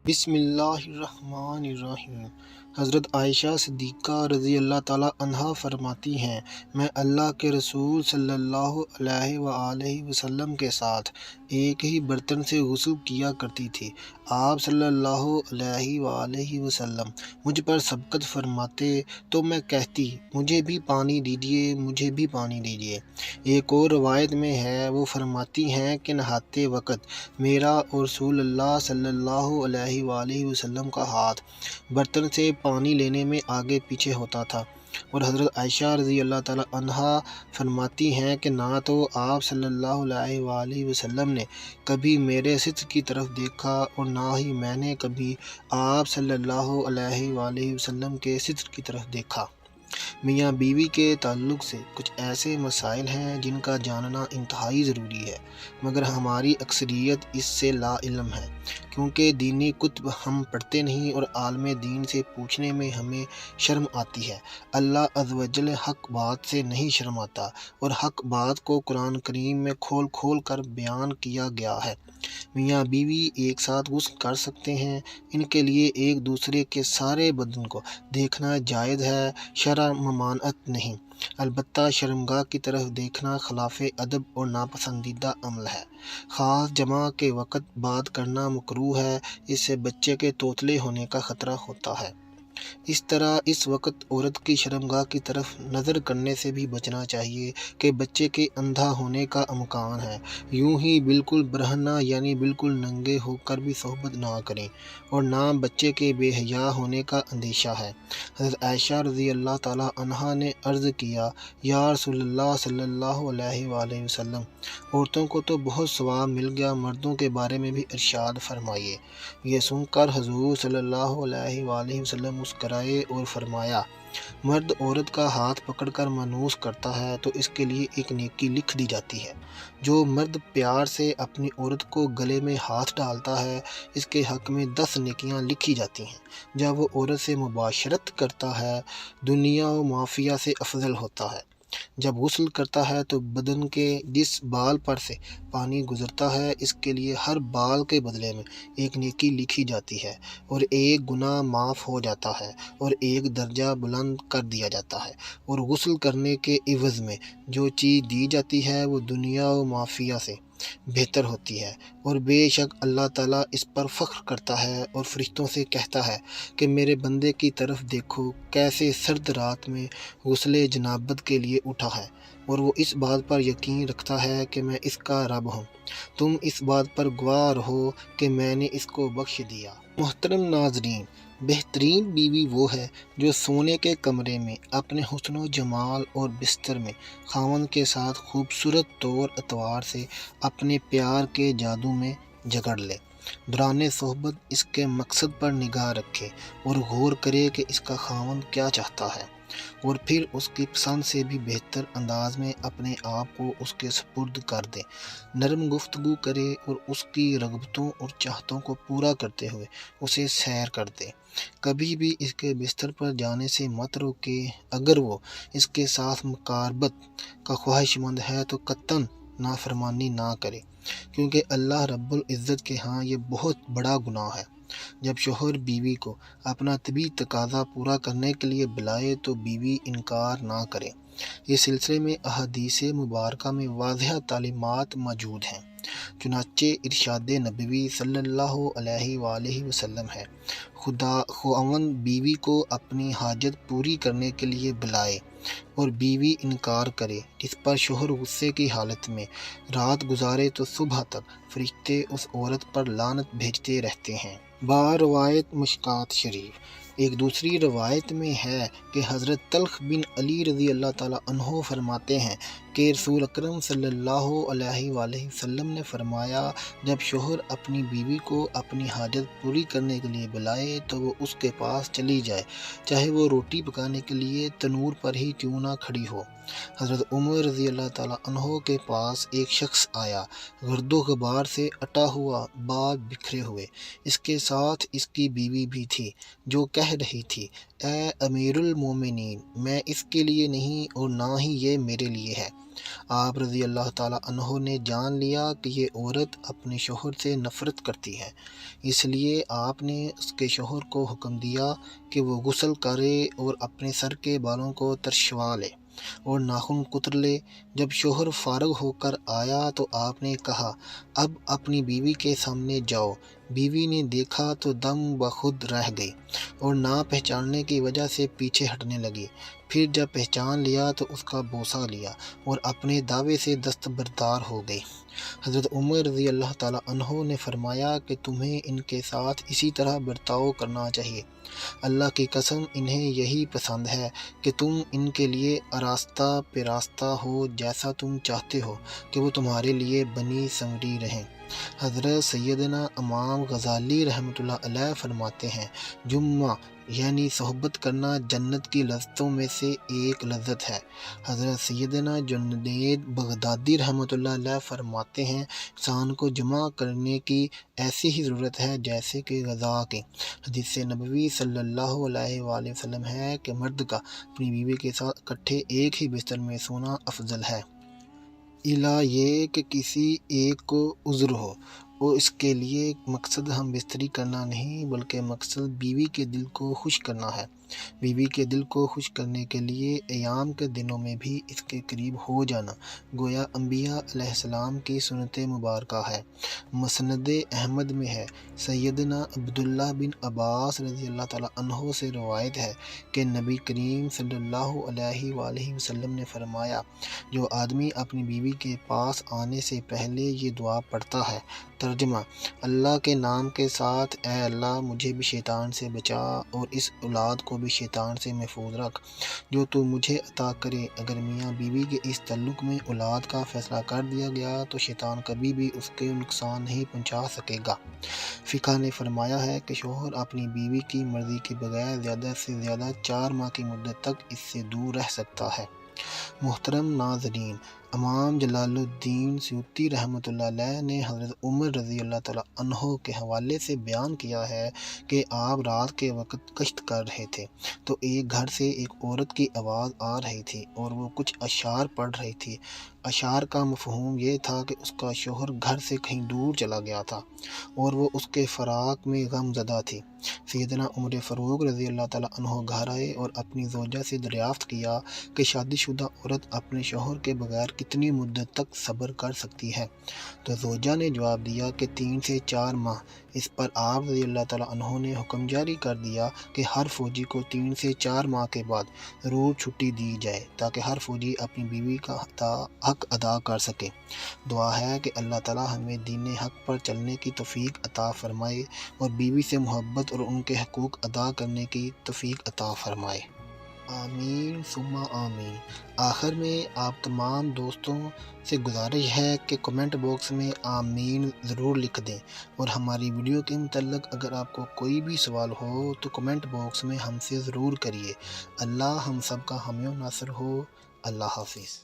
بسم اللہ الرحمن الرحیم۔ حضرت عائشہ صدیقہ رضی اللہ تعالیٰ عنہا فرماتی ہیں، میں اللہ کے رسول صلی اللہ علیہ وآلہ وسلم کے ساتھ ایک ہی برتن سے غسل کیا کرتی تھی۔ آپ صلی اللہ علیہ وآلہ وسلم مجھ پر سبقت فرماتے تو میں کہتی، مجھے بھی پانی دیجیے، مجھے بھی پانی دیجیے۔ ایک اور روایت میں ہے، وہ فرماتی ہیں کہ نہاتے وقت میرا اور رسول اللہ صلی اللہ علیہ وآلہ وسلم کا ہاتھ برتن سے پانی لینے میں آگے پیچھے ہوتا تھا۔ اور حضرت عائشہ رضی اللہ تعالیٰ عنہا فرماتی ہیں کہ نہ تو آپ صلی اللہ علیہ وآلہ وسلم نے کبھی میرے ستر کی طرف دیکھا اور نہ ہی میں نے کبھی آپ صلی اللہ علیہ وآلہ وسلم کے ستر کی طرف دیکھا۔ میاں بیوی کے تعلق سے کچھ ایسے مسائل ہیں جن کا جاننا انتہائی ضروری ہے، مگر ہماری اکثریت اس سے لا علم ہے، کیونکہ دینی کتب ہم پڑھتے نہیں اور عالم دین سے پوچھنے میں ہمیں شرم آتی ہے۔ اللہ عز و جل حق بات سے نہیں شرماتا، اور حق بات کو قرآن کریم میں کھول کھول کر بیان کیا گیا ہے۔ میاں بیوی ایک ساتھ غسل کر سکتے ہیں، ان کے لیے ایک دوسرے کے سارے بدن کو دیکھنا جائز ہے، شرع ممانعت نہیں، البتہ شرمگاہ کی طرف دیکھنا خلاف ادب اور ناپسندیدہ عمل ہے۔ خاص جمع کے وقت بات کرنا مکروہ ہے، اس سے بچے کے توتلے ہونے کا خطرہ ہوتا ہے۔ اس طرح اس وقت عورت کی شرمگاہ کی طرف نظر کرنے سے بھی بچنا چاہیے کہ بچے کے اندھا ہونے کا امکان ہے۔ یوں ہی بالکل برہنہ یعنی بالکل ننگے ہو کر بھی صحبت نہ کریں، اور نہ بچے کے بے حیا ہونے کا اندیشہ ہے۔ حضرت عائشہ رضی اللہ تعالیٰ عنہا نے عرض کیا، یا رسول اللہ صلی اللہ علیہ وآلہ وسلم، عورتوں کو تو بہت ثواب مل گیا، مردوں کے بارے میں بھی ارشاد فرمائیے۔ یہ سن کر حضور صلی اللہ علیہ وآلہ وسلم مسکرائے اور فرمایا، مرد عورت کا ہاتھ پکڑ کر مانوس کرتا ہے تو اس کے لیے ایک نیکی لکھ دی جاتی ہے۔ جو مرد پیار سے اپنی عورت کو گلے میں ہاتھ ڈالتا ہے، اس کے حق میں 10 نیکیاں لکھی جاتی ہیں۔ جب وہ عورت سے مباشرت کرتا ہے، دنیا و مافیہ سے افضل ہوتا ہے۔ جب غسل کرتا ہے تو بدن کے جس بال پر سے پانی گزرتا ہے، اس کے لیے ہر بال کے بدلے میں ایک نیکی لکھی جاتی ہے، اور ایک گناہ معاف ہو جاتا ہے اور ایک درجہ بلند کر دیا جاتا ہے۔ اور غسل کرنے کے عوض میں جو چیز دی جاتی ہے وہ دنیا و مافیہ سے بہتر ہوتی ہے، اور بے شک اللہ تعالیٰ اس پر فخر کرتا ہے اور فرشتوں سے کہتا ہے کہ میرے بندے کی طرف دیکھو، کیسے سرد رات میں غسل جنابت کے لیے اٹھا ہے، اور وہ اس بات پر یقین رکھتا ہے کہ میں اس کا رب ہوں۔ تم اس بات پر گواہ رہو کہ میں نے اس کو بخش دیا۔ محترم ناظرین، بہترین بیوی وہ ہے جو سونے کے کمرے میں اپنے حسن و جمال اور بستر میں خاوند کے ساتھ خوبصورت طور اتوار سے اپنے پیار کے جادو میں جگڑ لے۔ دوران صحبت اس کے مقصد پر نگاہ رکھے اور غور کرے کہ اس کا خاوند کیا چاہتا ہے، اور پھر اس کی پسند سے بھی بہتر انداز میں اپنے آپ کو اس کے سپرد کر دے۔ نرم گفتگو کرے اور اس کی رغبتوں اور چاہتوں کو پورا کرتے ہوئے اسے سیر کر دے۔ کبھی بھی اس کے بستر پر جانے سے مت روکے۔ اگر وہ اس کے ساتھ مقاربت کا خواہش مند ہے تو قطعاً نافرمانی نہ کرے، کیونکہ اللہ رب العزت کے ہاں یہ بہت بڑا گناہ ہے۔ جب شوہر بیوی کو اپنا طبی تقاضا پورا کرنے کے لیے بلائے تو بیوی انکار نہ کرے۔ اس سلسلے میں احادیث مبارکہ میں واضح تعلیمات موجود ہیں۔ چنانچہ ارشاد نبوی صلی اللہ علیہ وآلہ وسلم ہے، خاوند بیوی کو اپنی حاجت پوری کرنے کے لیے بلائے اور بیوی انکار کرے، جس پر شوہر غصے کی حالت میں رات گزارے تو صبح تک فرشتے اس عورت پر لعنت بھیجتے رہتے ہیں۔ روایت مشکوٰۃ شریف۔ ایک دوسری روایت میں ہے کہ حضرت طلق بن علی رضی اللہ تعالیٰ عنہ فرماتے ہیں کہ رسول اکرم صلی اللہ علیہ وآلہ وسلم نے فرمایا، جب شوہر اپنی بیوی کو اپنی حاجت پوری کرنے کے لیے بلائے تو وہ اس کے پاس چلی جائے، چاہے وہ روٹی پکانے کے لیے تنور پر ہی کیوں نہ کھڑی ہو۔ حضرت عمر رضی اللہ تعالیٰ عنہ کے پاس ایک شخص آیا، گرد و غبار سے اٹا ہوا، بال بکھرے ہوئے، اس کے ساتھ اس کی بیوی بھی تھی، جو کہہ رہی تھی، اے امیر المومنین، میں اس کے لیے نہیں اور نہ ہی یہ میرے لیے ہے۔ آپ رضی اللہ تعالیٰ عنہ نے جان لیا کہ یہ عورت اپنے شوہر سے نفرت کرتی ہے، اس لیے آپ نے اس کے شوہر کو حکم دیا کہ وہ غسل کرے اور اپنے سر کے بالوں کو ترشوا لے اور ناخن کتر لے۔ جب شوہر فارغ ہو کر آیا تو آپ نے کہا، اب اپنی بیوی کے سامنے جاؤ۔ بیوی نے دیکھا تو دم بخود رہ گئی اور نہ پہچاننے کی وجہ سے پیچھے ہٹنے لگی۔ پھر جب پہچان لیا تو اس کا بوسہ لیا اور اپنے دعوے سے دستبردار ہو گئی۔ حضرت عمر رضی اللہ تعالیٰ عنہ نے فرمایا کہ تمہیں ان کے ساتھ اسی طرح برتاؤ کرنا چاہیے۔ اللہ کی قسم انہیں یہی پسند ہے کہ تم ان کے لیے آراستہ پیراستہ ہو، جیسا تم چاہتے ہو کہ وہ تمہارے لیے بنی سنوری رہیں۔ حضرت سیدنا امام غزالی رحمۃ اللہ علیہ فرماتے ہیں، جمعہ یعنی صحبت کرنا جنت کی لذتوں میں سے ایک لذت ہے۔ حضرت سیدنا جنید بغدادی رحمۃ اللہ علیہ فرماتے ہیں، انسان کو جمع کرنے کی ایسی ہی ضرورت ہے جیسے کہ غذا کی۔ حدیث نبوی صلی اللہ علیہ وآلہ وسلم ہے کہ مرد کا اپنی بیوی کے ساتھ اکٹھے ایک ہی بستر میں سونا افضل ہے، الا یہ کہ کسی ایک کو عذر ہو، اور اس کے لیے مقصد ہم بستری کرنا نہیں بلکہ مقصد بیوی کے دل کو خوش کرنا ہے۔ بیوی کے دل کو خوش کرنے کے لیے ایام کے دنوں میں بھی اس کے قریب ہو جانا گویا انبیاء علیہ السلام کی سنت مبارکہ ہے۔ مسند احمد میں ہے، سیدنا عبداللہ بن عباس رضی اللہ تعالیٰ عنہ سے روایت ہے کہ نبی کریم صلی اللہ علیہ وآلہ وسلم نے فرمایا، جو آدمی اپنی بیوی کے پاس آنے سے پہلے یہ دعا پڑھتا ہے، ترجمہ: اللہ کے نام کے ساتھ، اے اللہ مجھے بھی شیطان سے بچا اور اس اولاد کو بھی شیطان سے محفوظ رکھ جو تو مجھے عطا کرے۔ اگر میاں بیوی کے اس تعلق میں اولاد کا فیصلہ کر دیا گیا تو شیطان کبھی بھی اس کے نقصان نہیں پہنچا سکے گا۔ فقہ نے فرمایا ہے کہ شوہر اپنی بیوی کی مرضی کے بغیر زیادہ سے زیادہ 4 ماہ کی مدت تک اس سے دور رہ سکتا ہے۔ محترم ناظرین، امام جلال الدین سیوطی رحمۃ اللہ علیہ نے حضرت عمر رضی اللہ تعالیٰ عنہ کے حوالے سے بیان کیا ہے کہ آپ رات کے وقت گشت کر رہے تھے تو ایک گھر سے ایک عورت کی آواز آ رہی تھی اور وہ کچھ اشعار پڑھ رہی تھی۔ اشعار کا مفہوم یہ تھا کہ اس کا شوہر گھر سے کہیں دور چلا گیا تھا اور وہ اس کے فراق میں غم زدہ تھی۔ سیدنا عمر فاروق رضی اللہ تعالیٰ عنہ گھر آئے اور اپنی زوجہ سے دریافت کیا کہ شادی شدہ عورت اپنے شوہر کے بغیر کتنی مدت تک صبر کر سکتی ہے؟ تو زوجہ نے جواب دیا کہ 3 سے 4 ماہ۔ اس پر آپ رضی اللہ تعالیٰ عنہ نے حکم جاری کر دیا کہ ہر فوجی کو 3 سے 4 ماہ کے بعد ضرور چھٹی دی جائے تاکہ ہر فوجی اپنی بیوی کا حق ادا کر سکے۔ دعا ہے کہ اللہ تعالیٰ ہمیں دین حق پر چلنے کی توفیق عطا فرمائے اور بیوی سے محبت اور ان کے حقوق ادا کرنے کی توفیق عطا فرمائے۔ آمین ثم آمین۔ آخر میں آپ تمام دوستوں سے گزارش ہے کہ کمنٹ باکس میں آمین ضرور لکھ دیں، اور ہماری ویڈیو کے متعلق اگر آپ کو کوئی بھی سوال ہو تو کمنٹ باکس میں ہم سے ضرور کریے۔ اللہ ہم سب کا حامی و ناصر ہو۔ اللہ حافظ۔